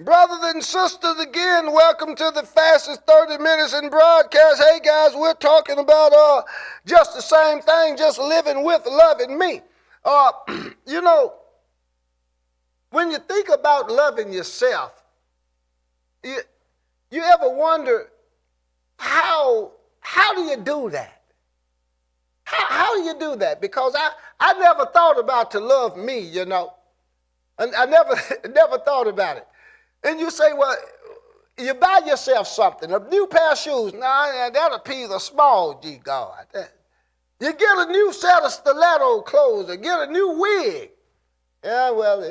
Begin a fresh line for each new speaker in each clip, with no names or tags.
Brothers and sisters, again, welcome to the fastest 30 minutes in broadcast. Hey, guys, we're talking about just the same thing, just living with, loving me. You know, when you think about loving yourself, you ever wonder how do you do that? How do you do that? Because I never thought about to love me, you know. I never thought about it. And you say, well, you buy yourself something, a new pair of shoes. Nah, that'll please a small G God. You get a new set of stiletto clothes or get a new wig. Yeah, well,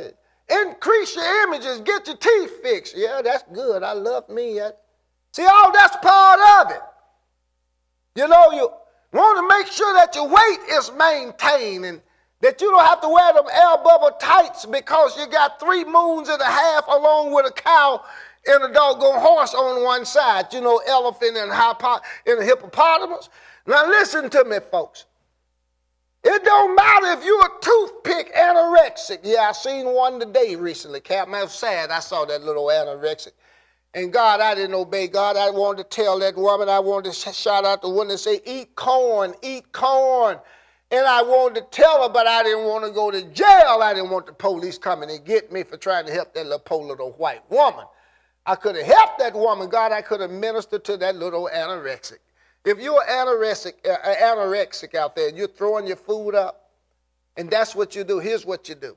increase your images, get your teeth fixed. Yeah, that's good. I love me. See, all that's part of it. You know, you want to make sure that your weight is maintained and that you don't have to wear them air bubble tights because you got 3 moons and a half along with a cow and a doggone horse on one side. You know, elephant and a hippopotamus. Now listen to me, folks. It don't matter if you're a toothpick anorexic. Yeah, I seen one today recently, Captain. I was sad. I saw that little anorexic. And God, I didn't obey God. I wanted to tell that woman, I wanted to shout out the woman and say, eat corn, eat corn. And I wanted to tell her, but I didn't want to go to jail. I didn't want the police coming and get me for trying to help that little poor little white woman. I could have helped that woman. God, I could have ministered to that little anorexic. If you're anorexic out there and you're throwing your food up, and that's what you do, here's what you do.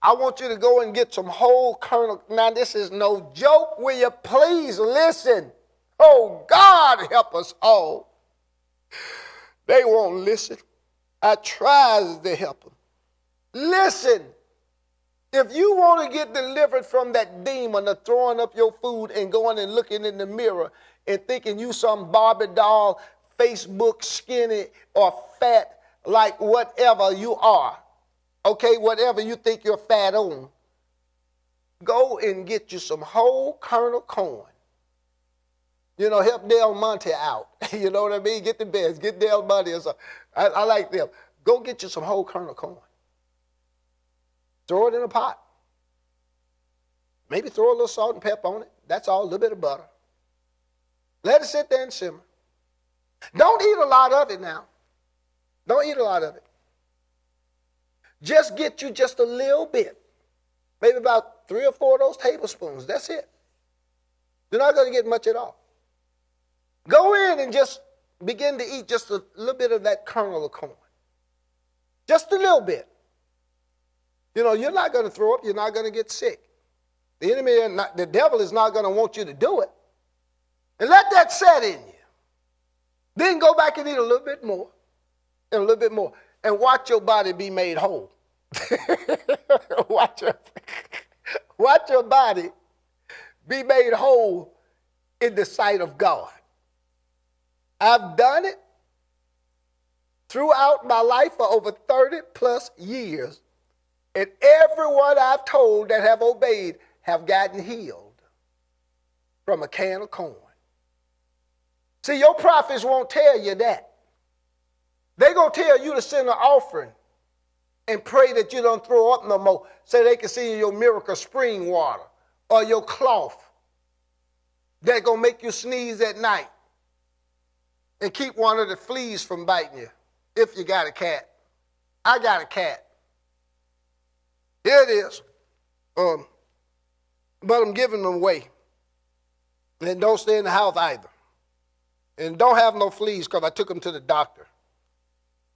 I want you to go and get some whole kernel. Now, this is no joke. Will you please listen? Oh, God, help us all. They won't listen. I tries to help them. Listen, if you want to get delivered from that demon of throwing up your food and going and looking in the mirror and thinking you some Barbie doll, Facebook skinny or fat, like whatever you are, okay, whatever you think you're fat on, go and get you some whole kernel corn. You know, help Del Monte out. You know what I mean? Get the best. Get Del Monte or something. I like them. Go get you some whole kernel corn. Throw it in a pot. Maybe throw a little salt and pepper on it. That's all, a little bit of butter. Let it sit there and simmer. Don't eat a lot of it now. Don't eat a lot of it. Just get you just a little bit. Maybe about 3 or 4 of those tablespoons. That's it. You're not going to get much at all. Go in and just begin to eat just a little bit of that kernel of corn. Just a little bit. You know, you're not going to throw up. You're not going to get sick. The enemy, the devil is not going to want you to do it. And let that set in you. Then go back and eat a little bit more and a little bit more. And watch your body be made whole. Watch your body be made whole in the sight of God. I've done it throughout my life for over 30 plus years. And everyone I've told that have obeyed have gotten healed from a can of corn. See, your prophets won't tell you that. They're going to tell you to send an offering and pray that you don't throw up no more so they can see your miracle spring water or your cloth that's going to make you sneeze at night and keep one of the fleas from biting you if you got a cat. I got a cat. Here it is. But I'm giving them away. And don't stay in the house either. And don't have no fleas because I took them to the doctor.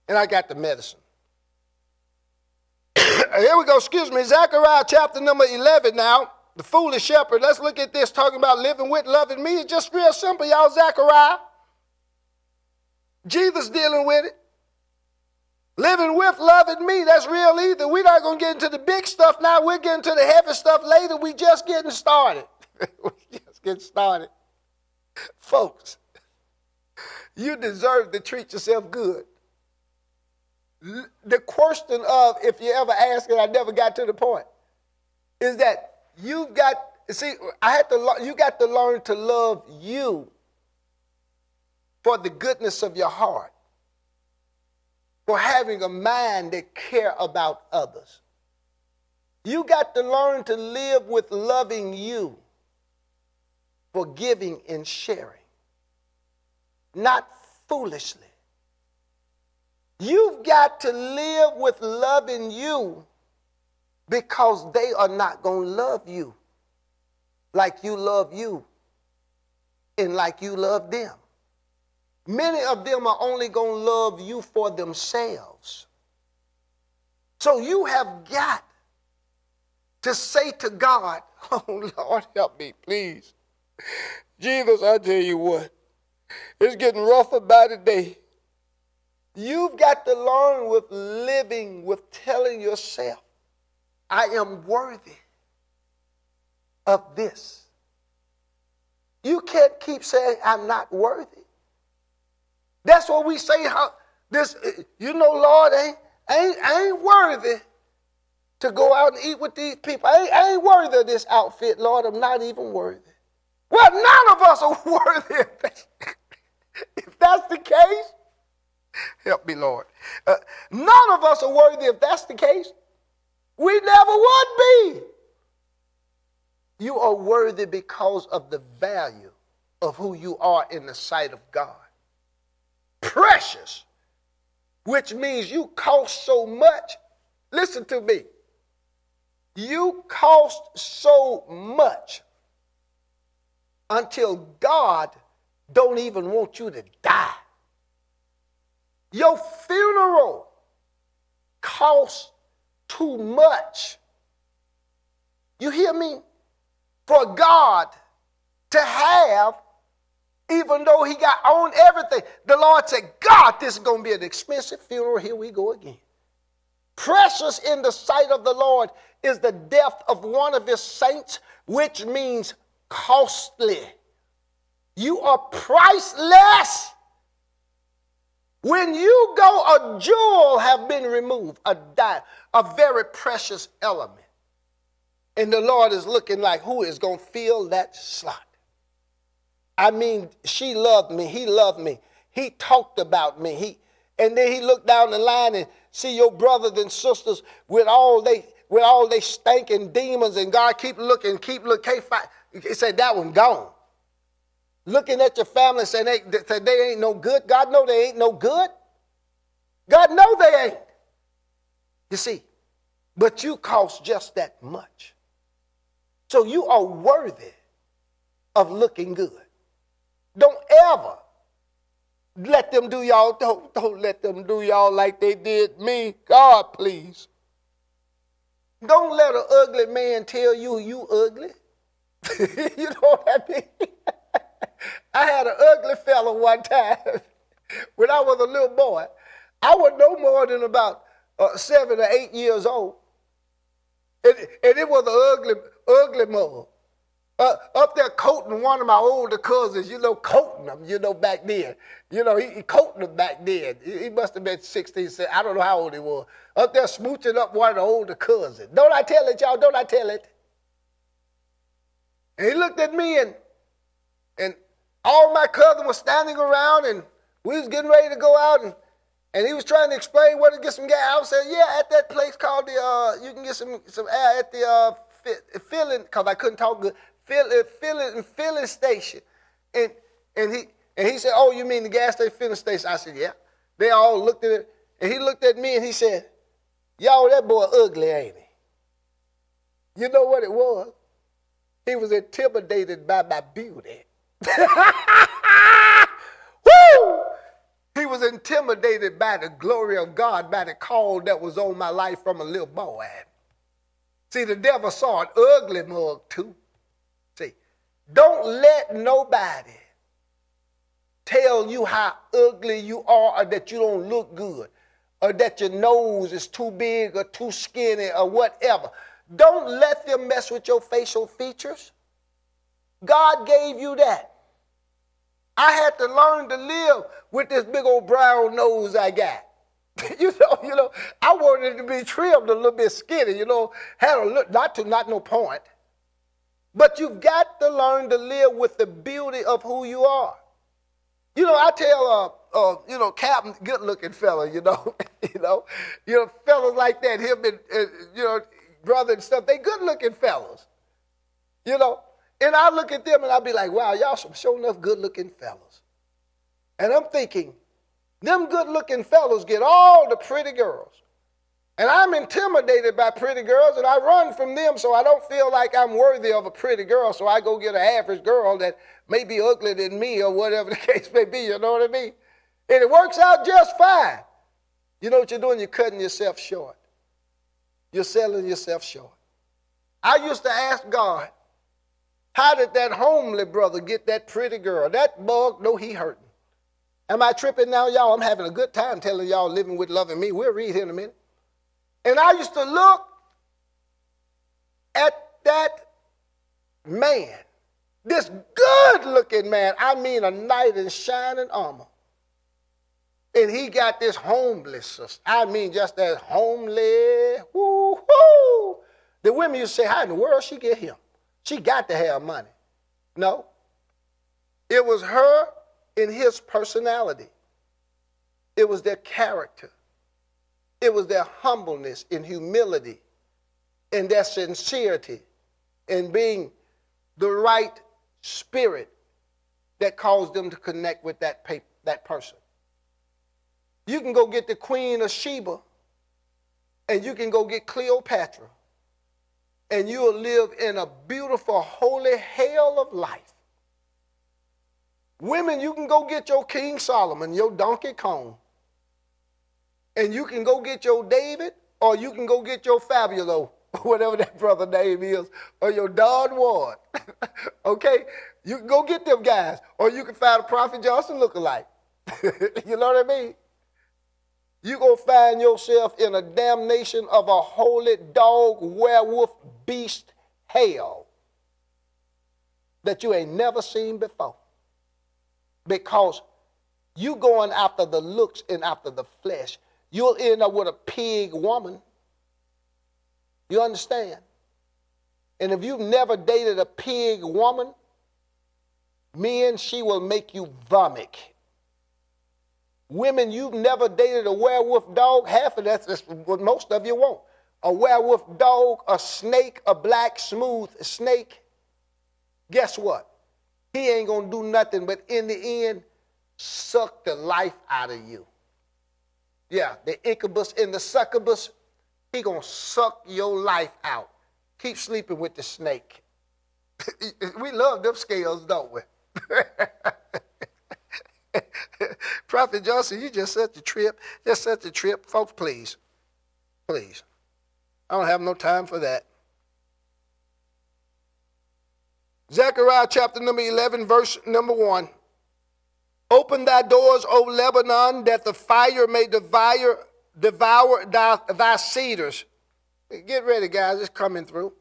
And I got the medicine. Here we go, excuse me, Zechariah chapter number 11 now. The foolish shepherd. Let's look at this, talking about living with, loving me. It's just real simple, y'all, Zechariah. Jesus dealing with it. Living with, loving me, that's real either. We're not going to get into the big stuff now. We're getting to the heavy stuff later. We just getting started. We just getting started. Folks, you deserve to treat yourself good. The question of, if you ever ask it, I never got to the point, is that you got to learn to love you for the goodness of your heart, for having a mind that care about others. You got to learn to live with loving you, forgiving and sharing, not foolishly. You've got to live with loving you because they are not going to love you like you love you and like you love them. Many of them are only going to love you for themselves. So you have got to say to God, oh, Lord, help me, please. Jesus, I tell you what, it's getting rougher by the day. You've got to learn with living, with telling yourself, I am worthy of this. You can't keep saying, I'm not worthy. That's what we say, Lord, I ain't worthy to go out and eat with these people. I ain't worthy of this outfit, Lord. I'm not even worthy. Well, none of us are worthy of that. If that's the case, help me, Lord. None of us are worthy if that's the case. We never would be. You are worthy because of the value of who you are in the sight of God. Precious, which means you cost so much. Listen to me. You cost so much until God don't even want you to die. Your funeral costs too much. You hear me? For God to have, even though he got owned everything, the Lord said, God, this is going to be an expensive funeral. Here we go again. Precious in the sight of the Lord is the death of one of his saints, which means costly. You are priceless. When you go, a jewel have been removed, a very precious element. And the Lord is looking like, who is going to fill that slot? I mean, she loved me. He loved me. He talked about me. And then he looked down the line and see your brothers and sisters with all they stinking demons, and God keep looking, can't find. He said, that one gone. Looking at your family saying they ain't no good. God know they ain't no good. God know they ain't. You see, but you cost just that much. So you are worthy of looking good. Don't ever let them do y'all. Don't let them do y'all like they did me. God, please. Don't let an ugly man tell you you ugly. You know what I mean? I had an ugly fella one time when I was a little boy. I was no more than about 7 or 8 years old. And it was an ugly mother. Up there coating one of my older cousins, coating them, back then. He coating them back then. He must have been 16, I don't know how old he was. Up there smooching up one of the older cousins. Don't I tell it, y'all? Don't I tell it? And he looked at me, and all my cousins were standing around, and we was getting ready to go out, and he was trying to explain where to get some gas. I was saying, yeah, at that place called you can get some air at the filling, because I couldn't talk good, filling station. And he said, oh, you mean the gas station filling station? I said, yeah. They all looked at it, and he looked at me, and he said, y'all, that boy ugly, ain't he? You know what it was? He was intimidated by my beauty. Woo! He was intimidated by the glory of God, by the call that was on my life from a little boy. See, the devil saw an ugly mug too. See, don't let nobody tell you how ugly you are, or that you don't look good, or that your nose is too big or too skinny or whatever. Don't let them mess with your facial features. God gave you that. I had to learn to live with this big old brown nose I got. I wanted it to be trimmed a little bit skinny, had a look, not no point. But you've got to learn to live with the beauty of who you are. I tell, Captain, good-looking fella, fellas like that, he'll be, brother and stuff, they good-looking fellas, you know. And I look at them and I be like, wow, y'all some sure enough good-looking fellas. And I'm thinking, them good-looking fellas get all the pretty girls. And I'm intimidated by pretty girls, and I run from them so I don't feel like I'm worthy of a pretty girl, so I go get an average girl that may be uglier than me or whatever the case may be, you know what I mean? And it works out just fine. You know what you're doing? You're cutting yourself short. You're selling yourself short. I used to ask God, how did that homely brother get that pretty girl? That bug, no, he hurting. Am I tripping now, y'all? I'm having a good time telling y'all living with loving me. We'll read here in a minute. And I used to look at that man, this good-looking man, I mean a knight in shining armor. And he got this homely sister. I mean just that homely, woo-hoo. The women used to say, how in the world she get him? She got to have money. No. It was her and his personality. It was their character. It was their humbleness and humility and their sincerity and being the right spirit that caused them to connect with that person. You can go get the Queen of Sheba and you can go get Cleopatra and you will live in a beautiful, holy hell of life. Women, you can go get your King Solomon, your Donkey Kong. And you can go get your David, or you can go get your Fabulo, whatever that brother name is, or your Don Ward. Okay? You can go get them guys, or you can find a Prophet Johnson lookalike. You know what I mean? You're going to find yourself in a damnation of a holy dog, werewolf, beast hell that you ain't never seen before. Because you going after the looks and after the flesh. You'll end up with a pig woman. You understand? And if you've never dated a pig woman, men, she will make you vomit. Women, you've never dated a werewolf dog, half of that's what most of you want. A werewolf dog, a snake, a black smooth snake. Guess what? He ain't going to do nothing but in the end, suck the life out of you. Yeah, the incubus and the succubus, he going to suck your life out. Keep sleeping with the snake. We love them scales, don't we? Prophet Johnson, you just set the trip. Just set the trip. Folks, please. Please. I don't have no time for that. Zechariah chapter number 11, verse number 1. Open thy doors, O Lebanon, that the fire may devour thy cedars. Get ready, guys. It's coming through.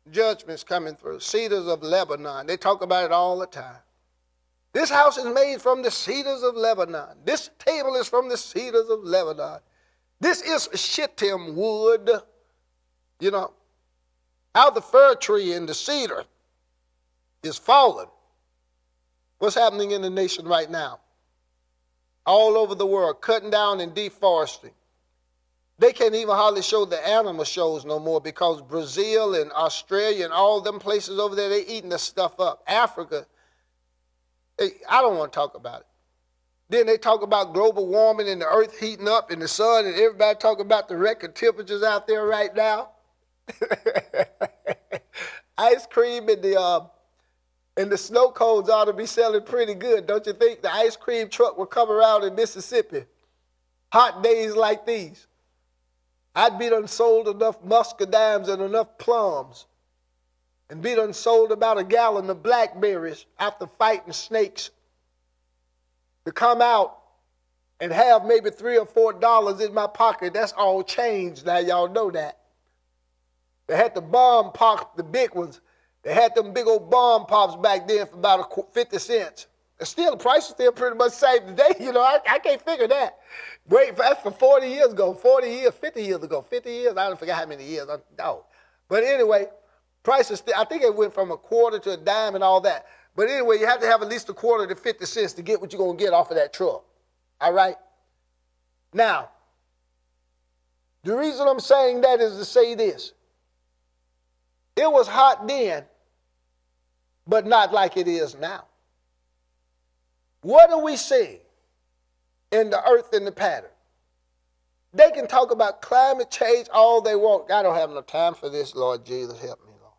Judgment's coming through. Cedars of Lebanon. They talk about it all the time. This house is made from the cedars of Lebanon. This table is from the cedars of Lebanon. This is shittim wood. You know, how the fir tree and the cedar is fallen. What's happening in the nation right now? All over the world, cutting down and deforesting. They can't even hardly show the animal shows no more because Brazil and Australia and all them places over there, they eating the stuff up. Africa, I don't want to talk about it. Then they talk about global warming and the earth heating up and the sun, and everybody talk about the record temperatures out there right now. Ice cream and the snow cones ought to be selling pretty good, don't you think? The ice cream truck will come around in Mississippi. Hot days like these. I'd be done sold enough muscadines and enough plums and be done sold about a gallon of blackberries after fighting snakes to come out and have maybe $3 or $4 in my pocket. That's all changed now, y'all know that. They had the bomb pops, the big ones. They had them big old bomb pops back then for about 50 cents. And still, the price is still pretty much the same today. You know, I can't figure that. Wait, that's for 40 years ago, 40 years, 50 years ago, 50 years. I don't forget how many years. No. But anyway, prices still, I think it went from a quarter to a dime and all that. But anyway, you have to have at least a quarter to 50 cents to get what you're going to get off of that truck. All right? Now, The reason I'm saying that is to say this. It was hot then, but not like it is now. What are we seeing in the earth and the pattern? They can talk about climate change all they want. I don't have no time for this, Lord Jesus. Help me, Lord.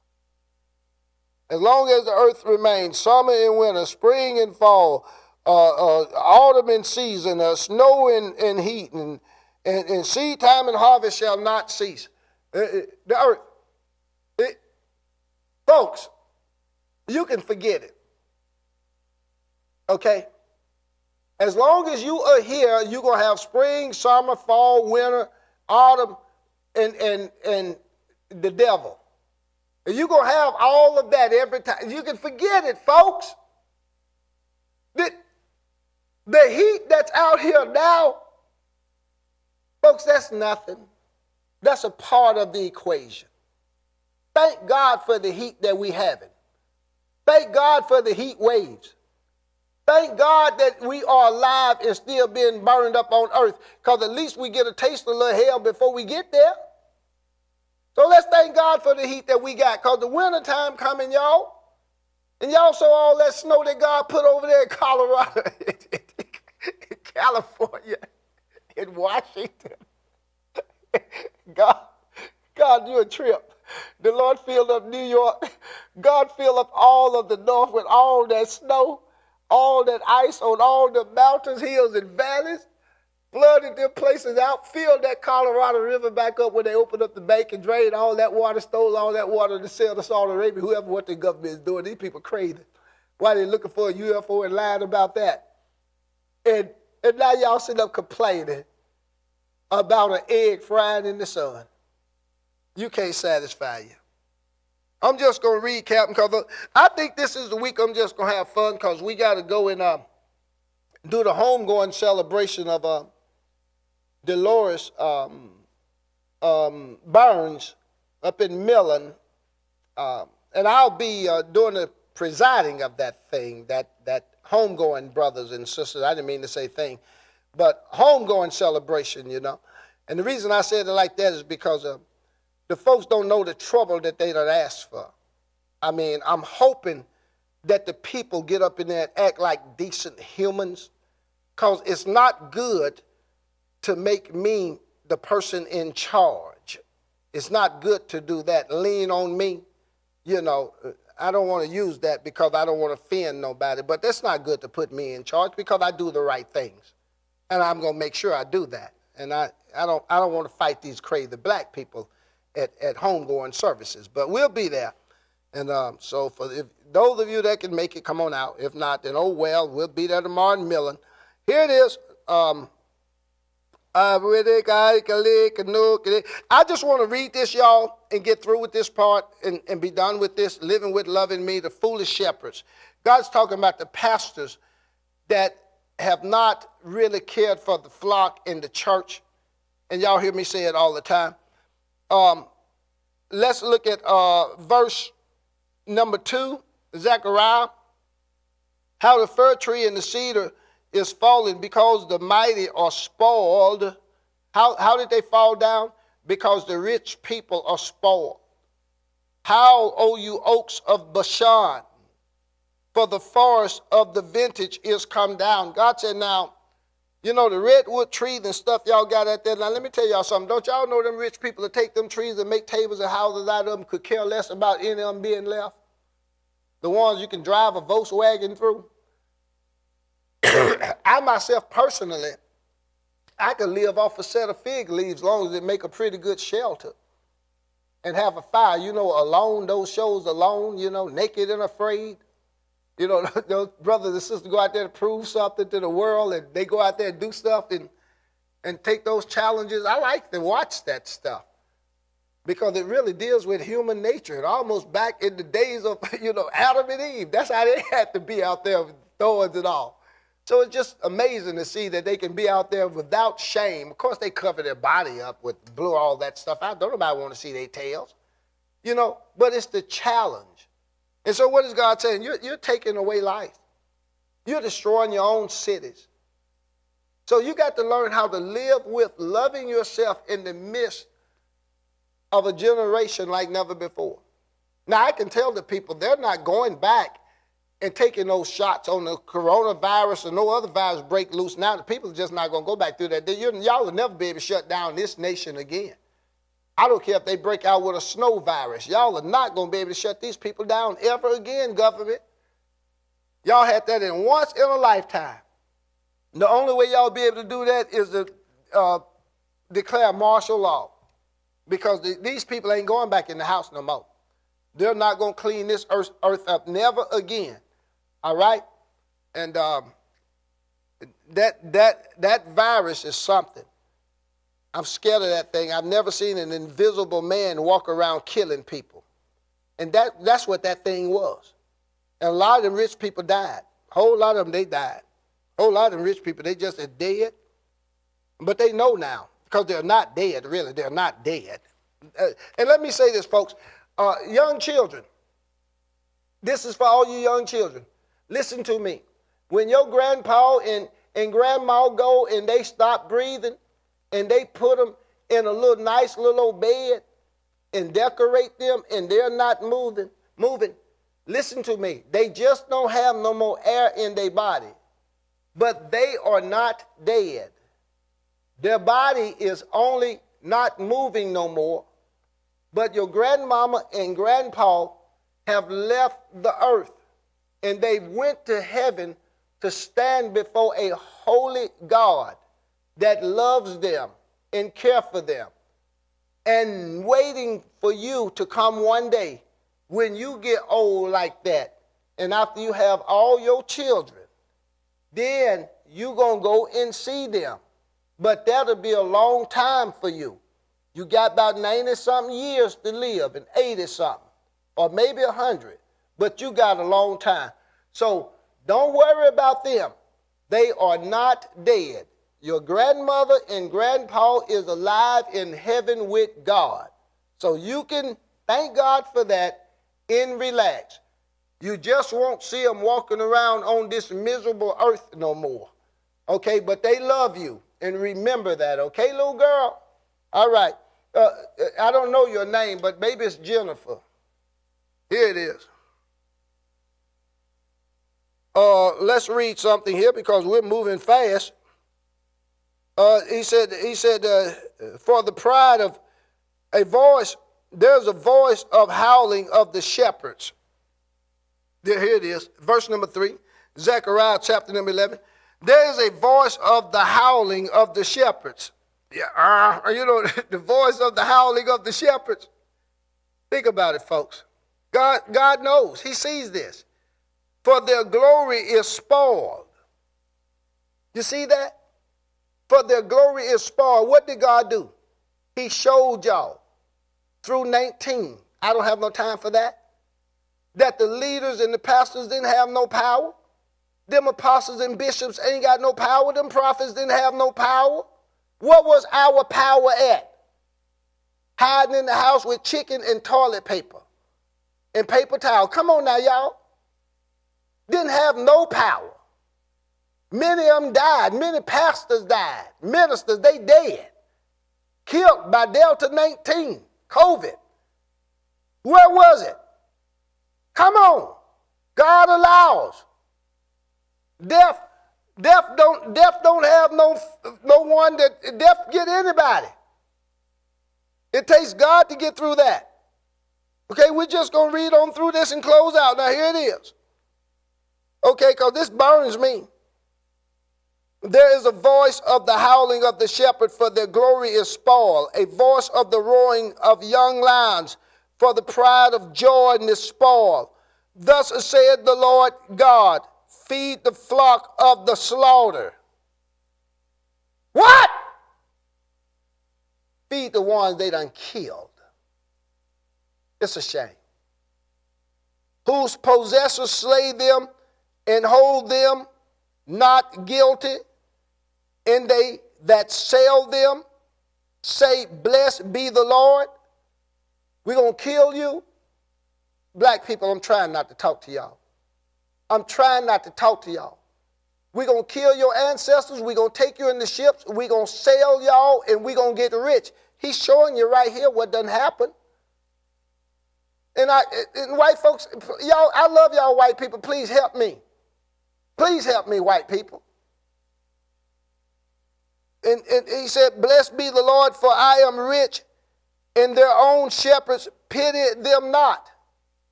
As long as the earth remains, summer and winter, spring and fall, autumn and season, snow and heat, and seed time and harvest shall not cease. The earth. Folks, you can forget it. Okay? As long as you are here, you're going to have spring, summer, fall, winter, autumn, and the devil. And you're going to have all of that every time. You can forget it, folks. The heat that's out here now, folks, that's nothing. That's a part of the equation. Thank God for the heat that we having. Thank God for the heat waves. Thank God that we are alive and still being burned up on earth, because at least we get a taste of a little hell before we get there. So let's thank God for the heat that we got, because the winter time coming, y'all. And y'all saw all that snow that God put over there in Colorado, in California, in Washington. God do a trip. The Lord filled up New York. God filled up all of the north with all that snow, all that ice on all the mountains, hills, and valleys. Flooded them places out, filled that Colorado River back up when they opened up the bank and drained all that water, stole all that water to sell to Saudi Arabia, whoever what the government is doing. These people crazy. Why they looking for a UFO and lying about that? And now y'all sitting up complaining about an egg frying in the sun. You can't satisfy you. I'm just going to recap because I think this is the week I'm just going to have fun, because we got to go and do the homegoing celebration of Dolores Burns up in Millen. And I'll be doing the presiding of that thing, that homegoing brothers and sisters. I didn't mean to say thing, but homegoing celebration, you know. And the reason I said it like that is because the folks don't know the trouble that they done asked for. I mean, I'm hoping that the people get up in there and act like decent humans, because it's not good to make me the person in charge. It's not good to do that. Lean on me. You know, I don't want to use that because I don't want to offend nobody, but that's not good to put me in charge, because I do the right things. And I'm going to make sure I do that. And I don't want to fight these crazy black people at homegoing services, but we'll be there. And so for those of you that can make it, come on out. If not, then oh well, we'll be there tomorrow in Millen. Here it is. I just want to read this, y'all, and get through with this part and be done with this. Living with, loving me, the foolish shepherds. God's talking about the pastors that have not really cared for the flock in the church. And y'all hear me say it all the time. Let's look at verse number 2, Zechariah. How the fir tree and the cedar is fallen because the mighty are spoiled. How did they fall down? Because the rich people are spoiled. How, O you oaks of Bashan, for the forest of the vintage is come down. God said, now, you know, the redwood trees and stuff y'all got out there. Now, let me tell y'all something. Don't y'all know them rich people that take them trees and make tables and houses out of them could care less about any of them being left? The ones you can drive a Volkswagen through. I myself personally, I could live off a set of fig leaves as long as it make a pretty good shelter and have a fire. You know, Alone, those shows Alone, you know, Naked and Afraid. You know, those brothers and sisters go out there to prove something to the world, and they go out there and do stuff and take those challenges. I like to watch that stuff because it really deals with human nature. And almost back in the days of, you know, Adam and Eve, that's how they had to be out there with thorns and all. So it's just amazing to see that they can be out there without shame. Of course, they cover their body up with blue, all that stuff out. Don't nobody want to see their tails, you know, but it's the challenge. And so what is God saying? You're taking away life. You're destroying your own cities. So you got to learn how to live with loving yourself in the midst of a generation like never before. Now, I can tell the people they're not going back and taking those shots on the coronavirus or no other virus break loose. Now, the people are just not going to go back through that. Y'all will never be able to shut down this nation again. I don't care if they break out with a snow virus. Y'all are not going to be able to shut these people down ever again, government. Y'all had that in once in a lifetime. The only way y'all be able to do that is to declare martial law, because these people ain't going back in the house no more. They're not going to clean this earth up never again. All right? And that virus is something. I'm scared of that thing. I've never seen an invisible man walk around killing people. And that's what that thing was. And a lot of them rich people died. A whole lot of them, they died. A whole lot of them rich people, they just are dead. But they know now, because they're not dead, really. They're not dead. And let me say this, folks. Young children, this is for all you young children. Listen to me. When your grandpa and grandma go and they stop breathing and they put them in a little nice little old bed and decorate them and they're not moving, listen to me. They just don't have no more air in their body. But they are not dead. Their body is only not moving no more. But your grandmama and grandpa have left the earth and they went to heaven to stand before a holy God that loves them and care for them and waiting for you to come one day when you get old like that. And after you have all your children, then you're going to go and see them. But that'll be a long time for you. You got about 90-something years to live, and 80-something, or maybe 100. But you got a long time. So don't worry about them. They are not dead. Your grandmother and grandpa is alive in heaven with God. So you can thank God for that and relax. You just won't see them walking around on this miserable earth no more. Okay, but they love you. And remember that, okay, little girl? All right. I don't know your name, but maybe it's Jennifer. Here it is. Let's read something here because we're moving fast. He said, for the pride of a voice, there's a voice of howling of the shepherds. Here it is, verse number 3, Zechariah chapter number 11. There is a voice of the howling of the shepherds. Yeah, the voice of the howling of the shepherds. Think about it, folks. God knows. He sees this. For their glory is spoiled. You see that? For their glory is spoiled. What did God do? He showed y'all through 19. I don't have no time for that. That the leaders and the pastors didn't have no power. Them apostles and bishops ain't got no power. Them prophets didn't have no power. What was our power at? Hiding in the house with chicken and toilet paper and paper towel. Come on now, y'all. Didn't have no power. Many of them died. Many pastors died. Ministers, they dead. Killed by Delta 19, COVID. Where was it? Come on. God allows. Death don't have no one that death get anybody. It takes God to get through that. Okay, we're just going to read on through this and close out. Now here it is. Okay, because this burns me. There is a voice of the howling of the shepherd, for their glory is spoiled. A voice of the roaring of young lions, for the pride of Jordan is spoiled. Thus said the Lord God, feed the flock of the slaughter. What? Feed the ones they done killed. It's a shame. Whose possessors slay them and hold them not guilty, and they that sell them say, blessed be the Lord. We're going to kill you. Black people, I'm trying not to talk to y'all. I'm trying not to talk to y'all. We're going to kill your ancestors. We're going to take you in the ships. We're going to sell y'all, and we're going to get rich. He's showing you right here what doesn't happen. And white folks, y'all, I love y'all white people. Please help me. Please help me, white people. And he said, blessed be the Lord, for I am rich, and their own shepherds pity them not.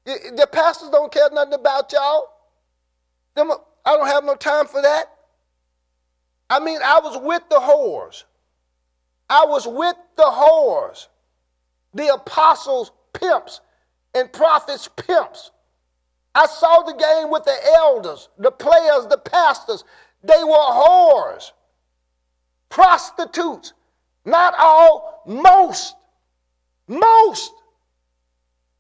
The pastors don't care nothing about y'all. I don't have no time for that. I mean, I was with the whores. I was with the whores. The apostles, pimps, and prophets, pimps. I saw the game with the elders, the players, the pastors. They were whores. Prostitutes. Not all, most. Most.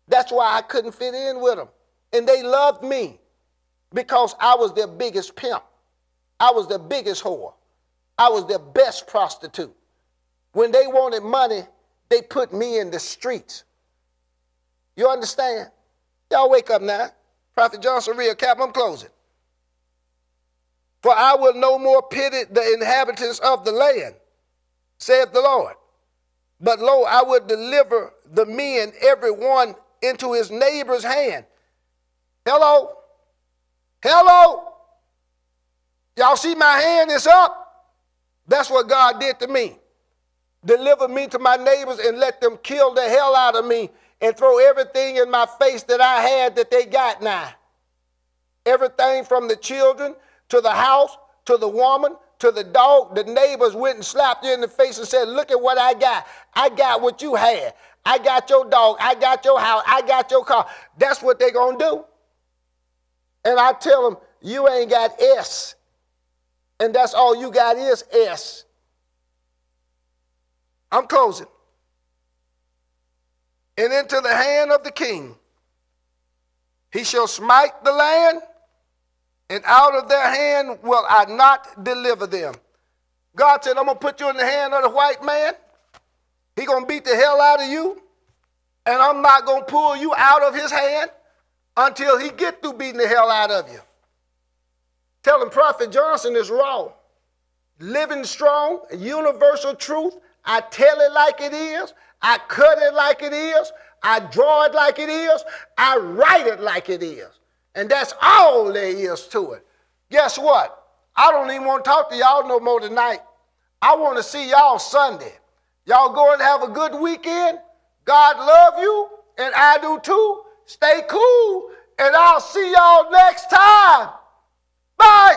That's why I couldn't fit in with them. And they loved me because I was their biggest pimp. I was their biggest whore. I was their best prostitute. When they wanted money, they put me in the streets. You understand? Y'all wake up now. Prophet Johnson, real cap, I'm closing. For I will no more pity the inhabitants of the land, saith the Lord. But lo, I will deliver the men, every one, into his neighbor's hand. Hello? Hello? Y'all see my hand is up? That's what God did to me. Deliver me to my neighbors and let them kill the hell out of me and throw everything in my face that I had that they got now. Everything from the children to the house to the woman to the dog. The neighbors went and slapped you in the face and said, look at what I got. I got what you had. I got your dog. I got your house. I got your car. That's what they're going to do. And I tell them, you ain't got S. And that's all you got is S. I'm closing. And into the hand of the king he shall smite the land, and out of their hand will I not deliver them. God said, I'm going to put you in the hand of the white man. He's going to beat the hell out of you, and I'm not going to pull you out of his hand until he get through beating the hell out of you. Tell him Prophet Johnson is raw, living strong, universal truth. I tell it like it is. I cut it like it is. I draw it like it is. I write it like it is. And that's all there is to it. Guess what? I don't even want to talk to y'all no more tonight. I want to see y'all Sunday. Y'all go and have a good weekend. God love you, and I do too. Stay cool, and I'll see y'all next time. Bye.